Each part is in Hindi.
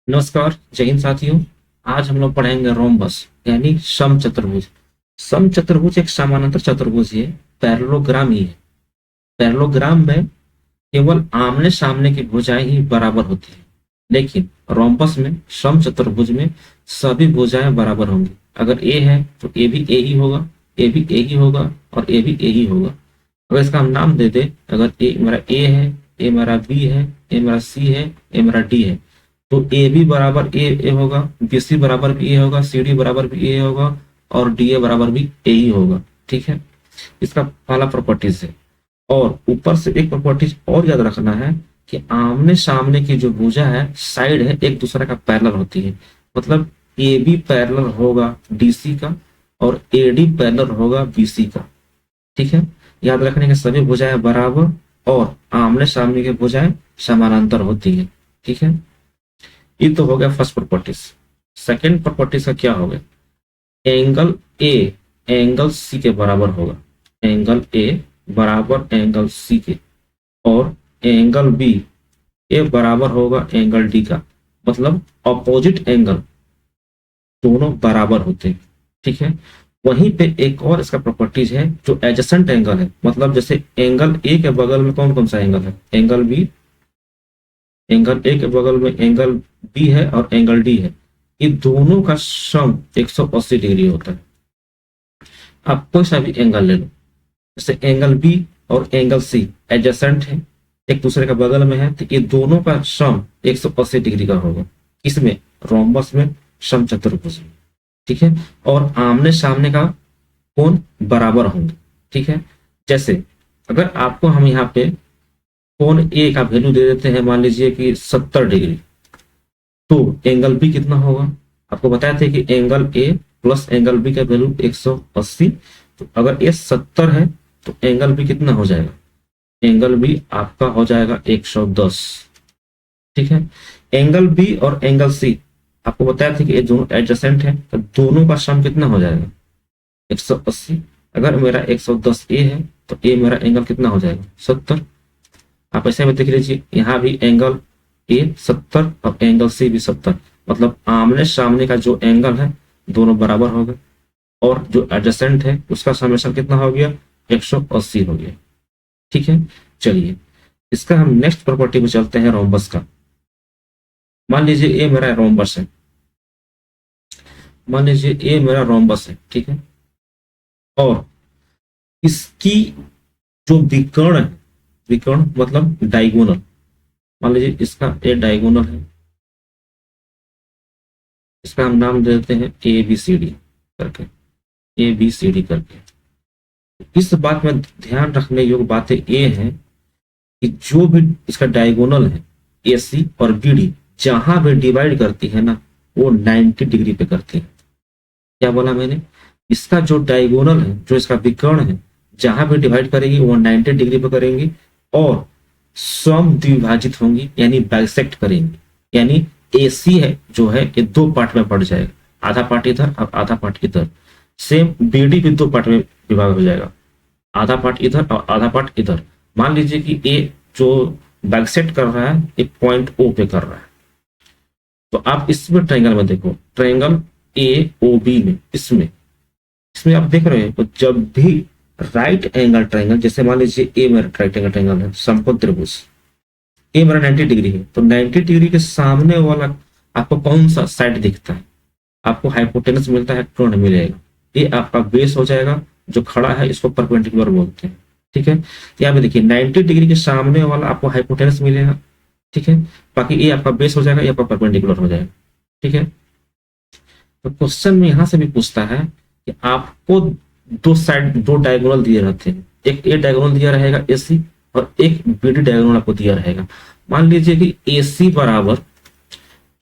नमस्कार, जय हिंद साथियों। आज हम लोग पढ़ेंगे रोम्बस यानी समचतुर्भुज। समचतुर्भुज एक समानांतर चतुर्भुज है, पैरेललोग्राम ही है। पैरेललोग्राम में केवल आमने सामने की भुजाएं ही बराबर होती है, लेकिन रोम्बस में समचतुर्भुज में सभी भुजाएं बराबर होंगी। अगर ए है तो ए भी ए ही होगा, ए भी ए ही होगा और ए भी ए ही होगा। अगर इसका हम नाम दे दे, अगर ए मेरा ए है, ए मेरा बी है, ए मेरा सी है, ए मेरा डी है, तो ए बी बराबर ए ए होगा, बी सी बराबर भी ए होगा, सी डी बराबर भी ए होगा और डी ए बराबर भी ए ही होगा। ठीक है, इसका पहला प्रॉपर्टीज है। और ऊपर से एक प्रॉपर्टीज और याद रखना है कि आमने सामने की जो भुजा है, साइड है, एक दूसरे का पैरेलल होती है। मतलब ए बी पैरेलल होगा डीसी का और ए डी पैरेलल होगा बीसी का। ठीक है, याद रखने के सभी भुजाएं बराबर और आमने सामने की भुजाएं समानांतर होती है। ठीक है, ये तो हो गया फर्स्ट प्रॉपर्टीज। सेकेंड प्रॉपर्टीज का क्या होगा? एंगल ए एंगल सी के बराबर होगा। एंगल ए बराबर एंगल सी के, और एंगल बी ए बराबर होगा एंगल डी का। मतलब अपोजिट एंगल दोनों बराबर होते हैं। ठीक है, वहीं पे एक और इसका प्रॉपर्टीज है जो एडजेसेंट एंगल है। मतलब जैसे एंगल ए के बगल में कौन कौन सा एंगल है? एंगल बी, एंगल ए के बगल में एंगल बी है और एंगल डी है। ये दोनों का सम 180 डिग्री होता है। आप कोई सा भी एंगल ले लो, जैसे एंगल बी और एंगल सी एडजेसेंट है, एक दूसरे का बगल में है, तो ये दोनों का सम 180 डिग्री का होगा। इसमें रोम्बस में समचतुर्भुज में। ठीक है, और आमने सामने का कोण बराबर होंगे। ठीक है, जैसे अगर आपको हम यहाँ पे कोण ए का वैल्यू दे देते हैं, मान लीजिए कि 70 डिग्री, तो एंगल बी कितना होगा? आपको बताया था कि angle A plus angle B का वैल्यू 180। तो अगर ए 70 है तो एंगल बी कितना हो जाएगा? एंगल बी आपका हो जाएगा 110। ठीक है, एंगल बी और एंगल सी आपको बताया था कि ये दोनों एडजेसेंट है, तो दोनों का सम कितना हो जाएगा? 180। अगर मेरा 110 ए है तो ए मेरा एंगल कितना हो जाएगा? 70। आप ऐसे में देख लीजिए, यहाँ भी एंगल ए 70 और एंगल सी भी 70। मतलब आमने सामने का जो एंगल है दोनों बराबर हो गए, और जो एडजेसेंट है उसका समेशन कितना हो गया? 180 हो गया। ठीक है, चलिए इसका हम नेक्स्ट प्रॉपर्टी में चलते हैं, रोम्बस का। मान लीजिए ए मेरा रोम्बस है, मान लीजिए ए मेरा रोम्बस है। ठीक है, और इसकी जो विकर्ण है, विकर्ण मतलब डायगोनल, मान लीजिए इसका ए डायगोनल है, इसका हम नाम दे देते हैं ए बी सी डी करके, ए बी सी डी करके। इस बात में ध्यान रखने योग्य बातें ये है कि जो भी इसका डायगोनल है, ए सी और बी डी, जहां भी डिवाइड करती है ना, वो 90 डिग्री पे करती है। क्या बोला मैंने? इसका जो डायगोनल है, जो इसका विकर्ण है, जहां भी डिवाइड करेगी वो 90 डिग्री पे करेंगी, और सम द्विभाजित होंगी यानी बाइसेक्ट करेंगी। यानी एसी है जो है ये दो पार्ट में बढ़ जाएगा, आधा पार्ट इधर और आधा पार्ट इधर। सेम बीडी भी दो पार्ट में विभाग हो जाएगा, आधा पार्ट इधर और आधा पार्ट इधर। मान लीजिए कि ए जो बाइसेक्ट कर रहा है एक पॉइंट ओ पे कर रहा है, तो आप इसमें ट्रायंगल में देखो, ट्रायंगल ए ओ बी में, इसमें इसमें आप देख रहे हैं, तो जब भी राइट एंगल ट्रायंगल, जैसे मान लीजिए ए मेरा राइट एंगल ट्रायंगल है, समकोण त्रिभुज, ए मेरा 90 डिग्री है, तो 90 डिग्री के सामने वाला आपको कौन सा साइड दिखता है? आपको हाइपोटेनस मिलता है, कोण मिलेगा। ये आपका बेस हो जाएगा, जो खड़ा है इसको परपेंडिकुलर बोलते हैं। ठीक है, तो यहाँ पे देखिए 90 डिग्री के सामने वाला आपको हाइपोटेनस मिलेगा। ठीक है, बाकी ये आपका बेस हो जाएगा, ये आपका परपेंडिकुलर हो जाएगा। ठीक है, तो क्वेश्चन में यहां से भी पूछता है कि आपको दो साइड, दो डायगोनल दिए रहते हैं, एक ए डायगोनल दिया रहेगा एसी और एक बीडी डायगोनल आपको दिया रहेगा। मान लीजिए कि एसी बराबर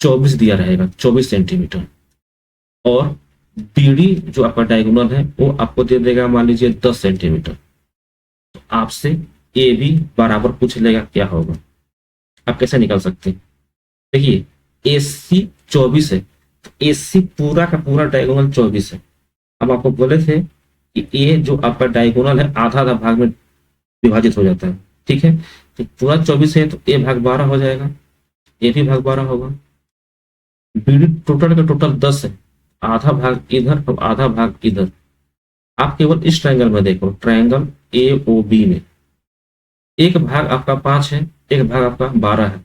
24 दिया रहेगा, 24 सेंटीमीटर, और बीडी जो आपका डायगोनल है वो आपको दे देगा मान लीजिए 10 सेंटीमीटर। तो आपसे ए बी बराबर पूछ लेगा क्या होगा। आप कैसे निकाल सकते हैं? देखिए ए सी 24 है, तो ए सी पूरा का पूरा डायगोनल 24 है। अब आपको बोले थे कि ए जो आपका डायगोनल है आधा आधा भाग में विभाजित हो जाता है। ठीक है, तो पूरा 24 है तो ए भाग 12 हो जाएगा, ए भी भाग 12 होगा। बीडी टोटल का टोटल 10 है, आधा भाग इधर और आधा भाग इधर। आप केवल इस ट्रायंगल में देखो, ट्रायंगल ए ओ बी में एक भाग आपका 5 है, एक भाग आपका 12 है,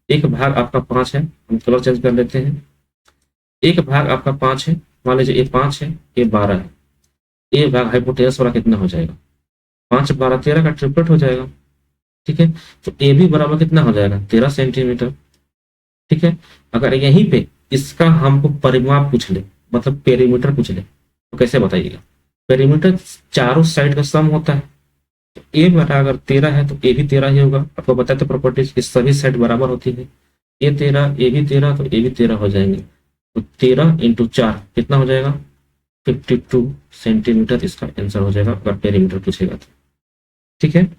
एक भाग आपका 5 है, हम कलर चेंज कर लेते हैं। एक भाग आपका 5 है, मान लीजिए ये 5 है, ये 12 है, ये भाग हाइपोटेनस वाला कितना हो जाएगा, 5 12 13 का ट्रिपलेट हो जाएगा। ठीक है, तो ए भी बराबर कितना हो जाएगा, 13 सेंटीमीटर। ठीक है, अगर यहीं पे इसका हमको परिमाप पूछ ले, मतलब पेरीमीटर पूछ ले, तो कैसे बताइएगा। पेरीमीटर चारों साइड का सम होता है, तो ए बटा अगर 13 है तो ए भी 13 ही होगा। आपको बताते थे प्रॉपर्टीज की सभी साइड बराबर होती है, ए 13 ए भी 13 तो ए भी 13 हो जाएंगे। तो 13 इंटू 4 कितना हो जाएगा, 52 सेंटीमीटर इसका आंसर हो जाएगा अगर पेरीमीटर पूछेगा तो। ठीक है,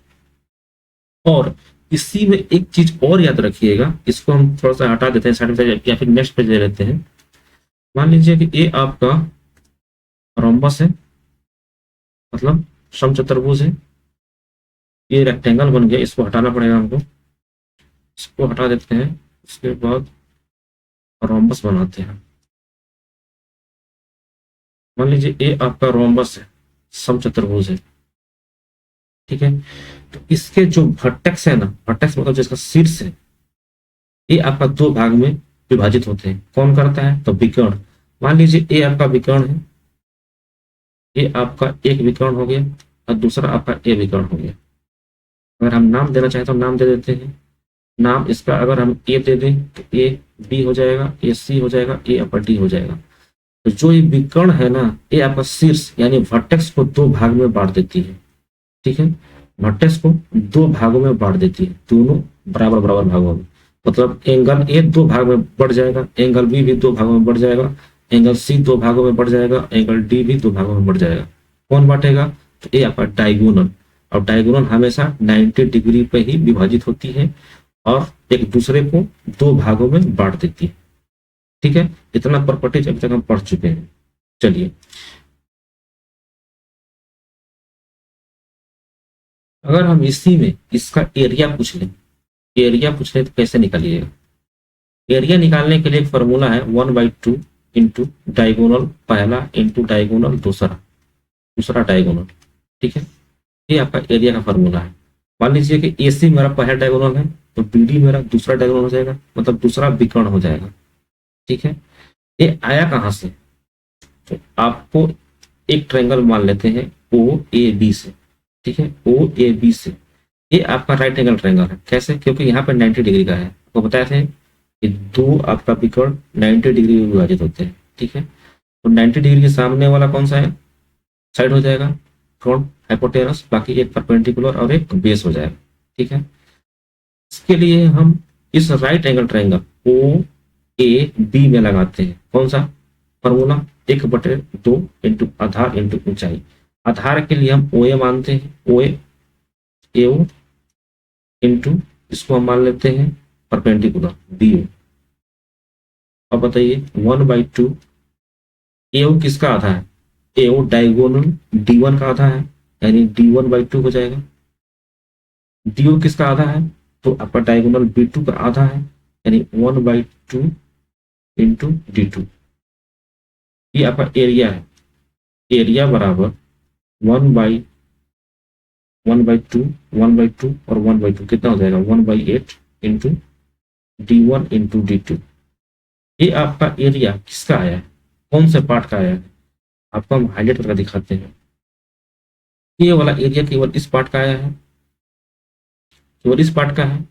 और इसी में एक चीज और याद रखिएगा, इसको हम थोड़ा सा हटा देते हैं साइड में या फिर नेक्स्ट पेज ले लेते हैं। मान लीजिए कि ये आपका रोम्बस है, मतलब समचतुर्भुज है, ये रेक्टेंगल बन गया, इसको हटाना पड़ेगा हमको, इसको हटा देते हैं, उसके बाद रोम्बस बनाते हैं। मान लीजिए ये आपका रोम्बस है, समचतुर्भुज है। ठीक है, तो इसके जो वर्टेक्स है ना, वर्टेक्स मतलब जिसका शीर्ष है, ये आपका दो भाग में विभाजित होते हैं। कौन करता है, तो विकर्ण। मान लीजिए ये आपका विकर्ण है, ये आपका एक विकर्ण हो गया और दूसरा आपका ए विकर्ण हो गया। अगर हम नाम देना चाहें तो नाम दे देते हैं। नाम इसका अगर हम ए दे दें तो ए बी हो जाएगा, ए सी हो जाएगा, ए अपर डी हो जाएगा। तो जो ये विकर्ण है ना, ये आपका शीर्ष यानी वर्टेक्स को दो भाग में बांट देती है। ठीक है, वर्टेक्स को दो भागों में बांट देती है, दोनों बराबर बराबर भागों में। मतलब एंगल ए दो भाग में बढ़ जाएगा, एंगल बी भी दो भागों में बढ़ जाएगा, एंगल सी दो भागों में बढ़ जाएगा, एंगल डी भी दो भागों में बढ़ जाएगा। कौन बांटेगा, तो ये आपका डायगोनल। और डायगोनल हमेशा 90 डिग्री पे ही विभाजित होती है और एक दूसरे को दो भागों में बांट देती है। ठीक है, इतना प्रॉपर्टीज अभी तक हम पढ़ चुके हैं। चलिए, अगर हम इसी में इसका एरिया पूछ लें, एरिया पूछ लें तो कैसे निकालिएगा। एरिया निकालने के लिए एक फॉर्मूला है, 1/2 इंटू डायगोनल पहला इंटू डायगोनल दूसरा, दूसरा डायगोनल। ठीक है, ये आपका एरिया का फॉर्मूला है। मान लीजिए कि ए सी मेरा पहला डायगोनल है, तो बी डी मेरा दूसरा डायगोनल हो जाएगा, मतलब दूसरा विकर्ण हो जाएगा। ठीक है, ये आया कहां से, तो आपको एक ट्रायंगल मान लेते हैं ओ ए बी से। ठीक है, ओ ए बी से ये आपका राइट एंगल ट्रायंगल है। कैसे, क्योंकि यहाँ पे 90 डिग्री का है। आपको बताया थे कि दो आपका विकर्ण 90 डिग्री में विभाजित होते हैं। ठीक है, तो 90 डिग्री के सामने वाला कौन सा है, साइड हो जाएगा फ्रंट हाइपोटेनस, बाकी एक परपेंडिकुलर और एक बेस हो जाएगा। ठीक है, इसके लिए हम इस right angle triangle O A B में लगाते हैं कौन सा फॉर्मूला, 1/2 इंटू आधार इंटू ऊंचाई। आधार के लिए हम ओ ए मानते हैं, ओ ए ओ इंटू इसको हम मान लेते हैं परपेंडिकुलर बी ओ। अब बताइए 1/2, ए ओ किसका आधा है, ए ओ डायगोनल D1 का आधा है, यानी D1/2 हो जाएगा। डी ओ किसका आधा है, तो आपका डायगोनल B2 का आधा है, यानी 1/2 इंटू D2। ये आपका एरिया है, एरिया बराबर 1/2 1/2 और 1/2 कितना हो जाएगा, 1/8 इंटू D1 इंटू D2। ये आपका एरिया किसका आया है, कौन से पार्ट का आया है, आपको हम हाईलाइट करके दिखाते हैं। ये वाला एरिया केवल इस पार्ट का आया है, केवल इस पार्ट का है।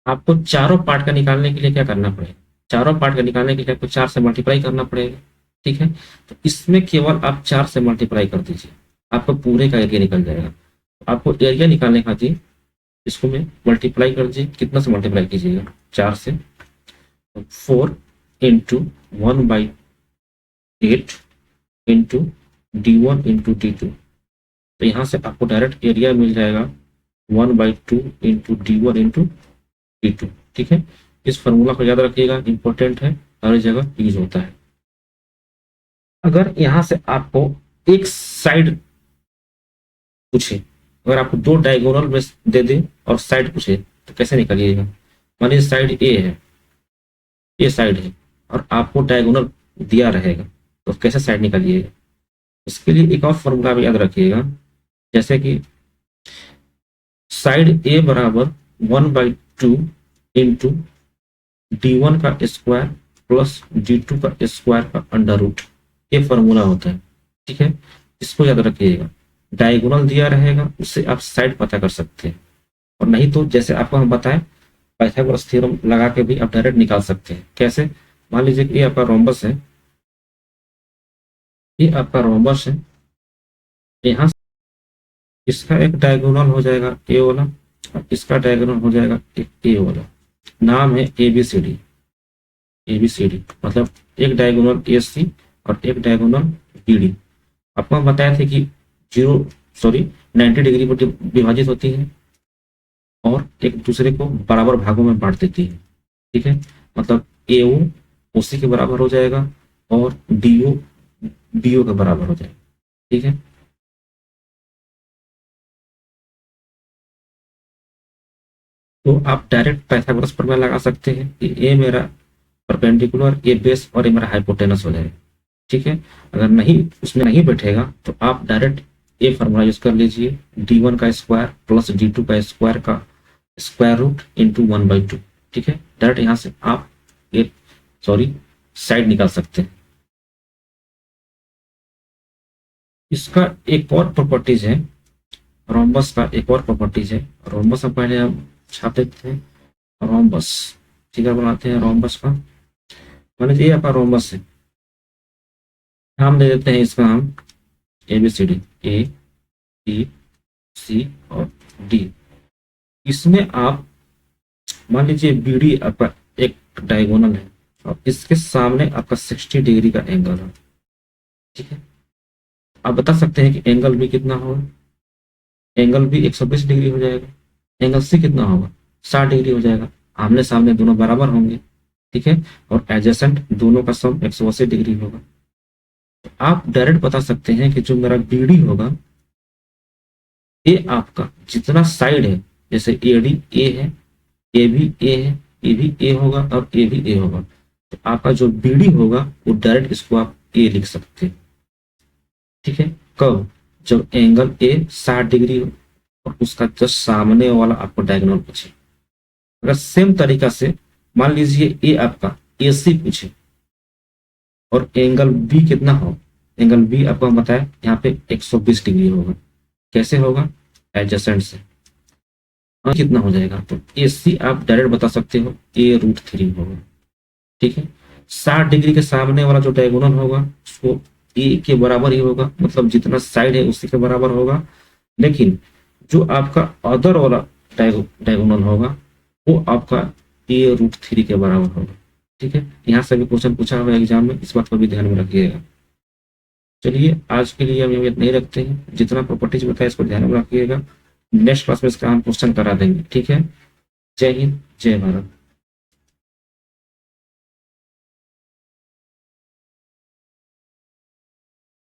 आपको चारों पार्ट का निकालने के लिए क्या करना पड़ेगा, चारों पार्ट का निकालने के लिए आपको 4 से मल्टीप्लाई करना पड़ेगा। ठीक है, तो इसमें केवल आप 4 से मल्टीप्लाई कर दीजिए, आपको पूरे का एरिया निकल जाएगा। आपको एरिया निकालने खातिर इसको में मल्टीप्लाई कर दीजिए, कितना से मल्टीप्लाई कीजिएगा, 4 से। 4 into 1/8 into D1 into D2। तो यहाँ से आपको डायरेक्ट एरिया मिल जाएगा 1/2 इंटू D1 इंटू D2। ठीक है, इस फॉर्मूला को याद रखिएगा, इंपॉर्टेंट है, हर जगह यूज होता है। अगर यहाँ से आपको एक साइड पूछे, अगर आपको दो डायगोनल में दे दे और साइड पूछे तो कैसे निकालिएगा। मानिए साइड ए है, ये साइड है, और आपको डायगोनल दिया रहेगा तो कैसे साइड निकालिएगा। इसके लिए एक और फॉर्मूला आप याद रखिएगा, जैसे कि साइड ए बराबर 1/2 इंटू D1 का स्क्वायर प्लस D2 का स्क्वायर का अंडर रूट, ये फॉर्मूला होता है। ठीक है, इसको याद रखिएगा। डायगोनल दिया रहेगा, उससे आप साइड पता कर सकते हैं, और नहीं तो जैसे आपको हम बताएं पाइथागोरस थ्योरम लगा के भी आप डायरेक्ट निकाल सकते हैं। कैसे? मान लीजिए कि ये आपका रोम्बस है, ये आपका रोम्बस है, यहाँ इसका एक डायगोनल हो जाएगा ए वाला, और इसका डायगोनल हो जाएगा ए वाला। नाम है ABCD। ABCD मतलब एक डायगोनल AC और एक डायगोनल BD। आपको हम बताए थे कि 90 डिग्री पर विभाजित होती है और एक दूसरे को बराबर भागों में बांट देती है। ठीक है, मतलब AO OC के बराबर हो जाएगा और DO BO के बराबर हो जाएगा। ठीक है, तो आप डायरेक्ट पाइथागोरस प्रमेय लगा सकते हैं कि ए मेरा परपेंडिकुलर, ए बेस और ए मेरा हाइपोटेनस हो जाएगा। ठीक है, अगर नहीं उसमें नहीं बैठेगा तो आप डायरेक्ट ए फॉर्मूला यूज कर लीजिए, D1 का स्क्वायर प्लस D2 का स्क्वायर का स्क्वायर रूट इंटू 1/2। ठीक है, डायरेक्ट यहां से आप एक साइड निकाल सकते हैं। इसका एक और प्रॉपर्टीज है, रोम्बस का एक और प्रॉपर्टीज है। रोम्बस हम पहले हम छाप देते हैं, रोम्बस फिगर बनाते हैं रोम्बस का। मान लीजिए आपका रोम्बस है, नाम दे देते हैं इसका हम ABCD, A B C और D। इसमें आप मान लीजिए BD आपका एक डायगोनल है और इसके सामने आपका 60 डिग्री का एंगल है। ठीक है, आप बता सकते हैं कि एंगल B कितना होगा। एंगल B 120 डिग्री हो जाएगा। एंगल C कितना होगा? 60 डिग्री हो जाएगा। आमने सामने दोनों बराबर होंगे। ठीक है, और एडजेसेंट दोनों का सम 180 डिग्री होगा। तो आप डायरेक्ट बता सकते हैं कि जो मेरा BD होगा, ये आपका जितना साइड है, जैसे AD A है, AB A है, ये भी A होगा और ये भी A होगा, तो आपका जो BD होगा वो डायरेक्ट इसको आप A लिख सकते हैं। ठीक है, कब? जब एंगल A 60 डिग्री हो और उसका जस्ट सामने वाला आपको डायगोनल पूछे। अगर सेम तरीका से मान लीजिए ए आपका AC पूछे और एंगल B कितना हो, एंगल B आपको हम बताया यहाँ पे 120 डिग्री होगा। कैसे होगा? एडजेसेंट से। कितना हो जाएगा? तो AC आप डायरेक्ट बता सकते हो A√3 होगा। ठीक है, 60 डिग्री के सामने वाला जो डायगोनल होगा उसको A के बराबर ही होगा, मतलब जितना साइड है उसी के बराबर होगा। लेकिन जो आपका अदर वाला डायगोनल होगा वो आपका A√3 के बराबर होगा। ठीक है, यहाँ से भी क्वेश्चन पूछा हुआ है एग्जाम में, इस बात को भी ध्यान में रखिएगा। चलिए आज के लिए हम ये नहीं रखते हैं, जितना प्रॉपर्टीज बताया इसको ध्यान में रखिएगा। नेक्स्ट क्लास में इसका हम क्वेश्चन करा देंगे। ठीक है, जय हिंद, जय भारत।